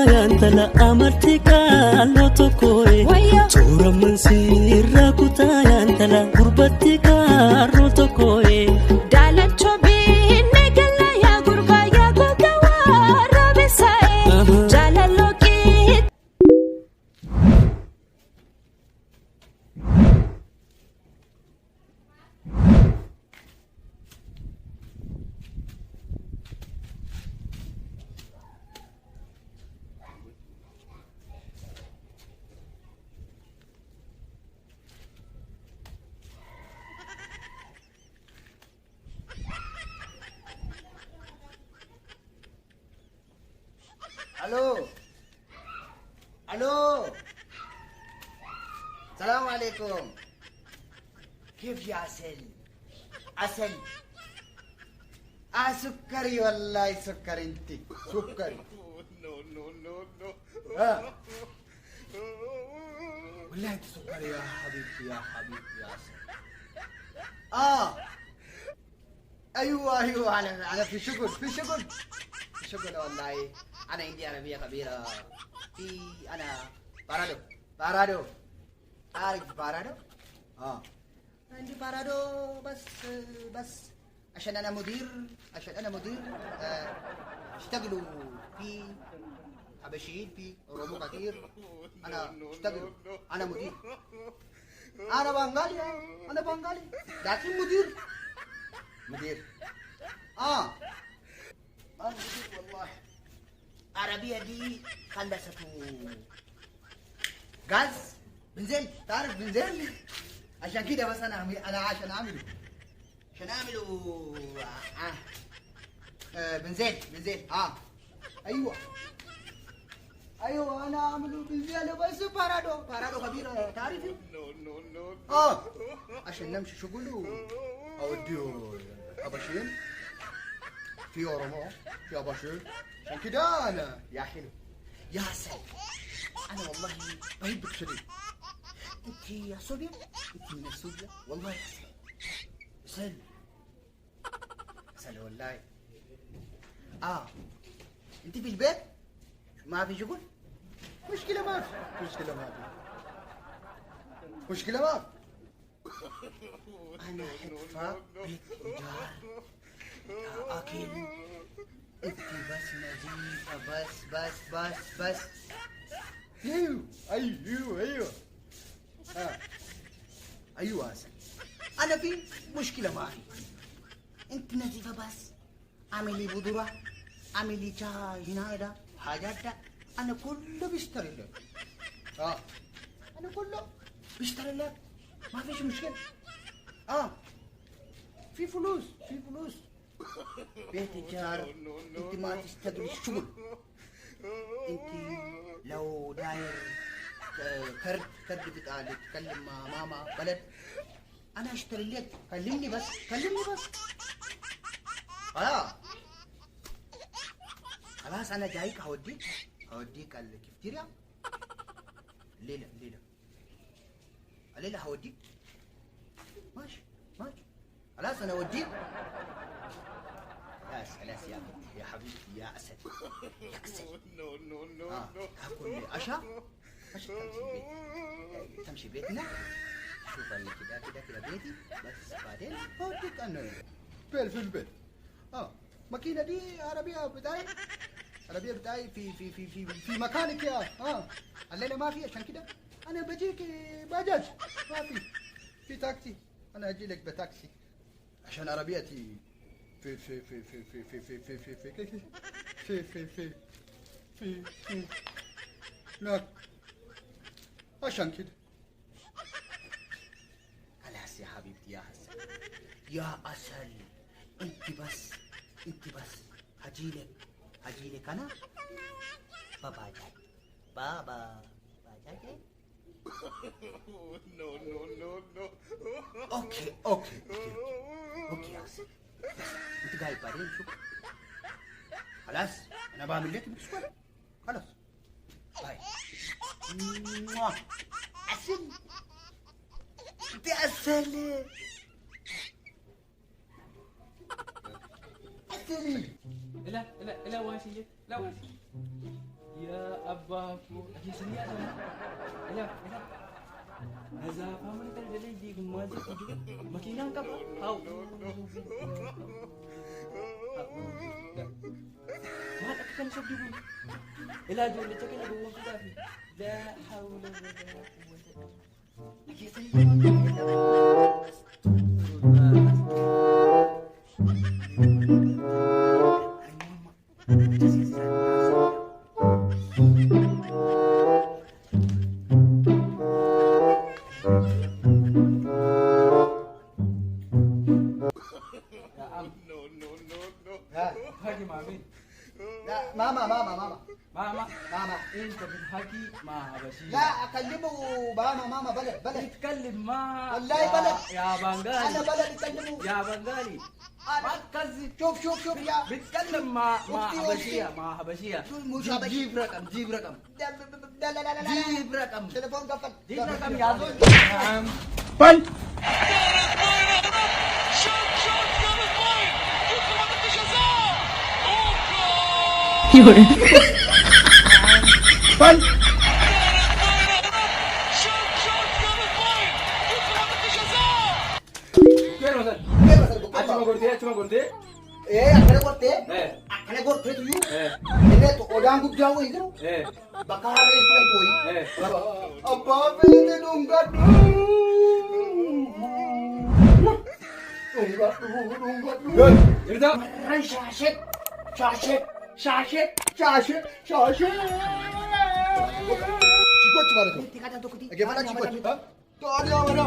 يا انت لا امرتك لو تكوي صورة من سيرة كتا يا انت لا غربتك رو تكوي دالت شوبي نقلا يا غربة يا غوغا ورابي ساي جلال لوكي. الو الو السلام عليكم. كيف يا عسل؟ عسل سكري والله سكري انت سكري. نو نو نو نو والله انت سكري يا حبيبتي يا حبيبتي يا عسل. ايوه انا في شغل والله. انا عندي عربيه كبيره انا بارادو عارف بارادو؟ عندي بارادو بس عشان انا مدير اشتغلوا في حبشيين في اوروبا كثير. انا اشتغل انا مدير. انا بنغالي لكن مدير مدير والله. عربية دي خلصته غاز بنزين، تعرف بنزين. عشان كده بس انا عشان اعمله بنزين ايوه انا اعمله بنزين بس بارادو كبيرة تعرفي؟ نو عشان نمشي شغله اوديه ابشين في اوروبا في ابشين. عشان كده انا يا حلو يا عسل انا والله بحبك شديد. انت يا صوبيا، انت من الصوبيا والله يا عسل عسل والله. انت في البيت ما في شغل؟ مشكلة ما في انا حدفع بيت ايجار اكل. انت بس نظيفة بس. ايوه عسل انا في مشكلة معي. انت نظيفة بس اعملي بودرة اعملي شاي هنا ده حاجات ده انا كله بشتري لك. انا كله بشتري لك ما فيش مشكلة. في فلوس بيت ايجار. انت ما تشتغلي الشغل. انت لو داير كرد بتاع تتكلم مع ماما بلد انا اشتري لك. كلمني بس خلاص انا جايك هوديك الكافتيريا الليلة هوديك. ماشي خلاص انا اوديك. خلاص يا حبيبتي يا عسل نو هاكل عشاء تمشي بيتنا. شوف اللي كده بيتي بس بعدين اوديك انا في البيت. ماكينة دي عربية بتاعي في مكانك يا الليلة ما في. عشان كده انا بجيك باجاج ما في تاكسي. انا اجي لك بتاكسي عشان عربيتي في هناك. عشان كده خلاص يا حبيبتي يا عسل يا عسل. انت بس هجيلك انا بابا باجاج. نو اوكي يا عسل. انت قاعد بعدين شوف. خلاص انا بعمل لك بسكوت. خلاص باي. عسل انت عسل لا واشي يا Abaku, lagi sini aja. Enak. Azab apa mana terjadi di rumah aja juga. Makin nangkap. Tahu. Mat aku kan sok dulu. Ila dulu cek lagi bawa kita. La haula wala quwwata. Lagi sini. Hagi mami. Ya, mama. Mama, انت بتحكي مع حبشية. لا اكلمه ماما بلد اتكلم مع والله بلد يا بنغالي. انا بلد اتكلمه يا بنغالي. ما تكذب. شوف يا بتكلم مع حبشية. مش حبشية. جيب رقم. لا جيب رقم. تليفون قفل جيب رقم يا زول. نعم. Cuma gorte. akkana gorte tuyu ini to odaan guddaa wayi jiru bakka harree fudhatu wayi abbaa beete dhungadhu marran shaashet chikochi ማለት ነው። እገፋና chikochi ታዲያ ወራ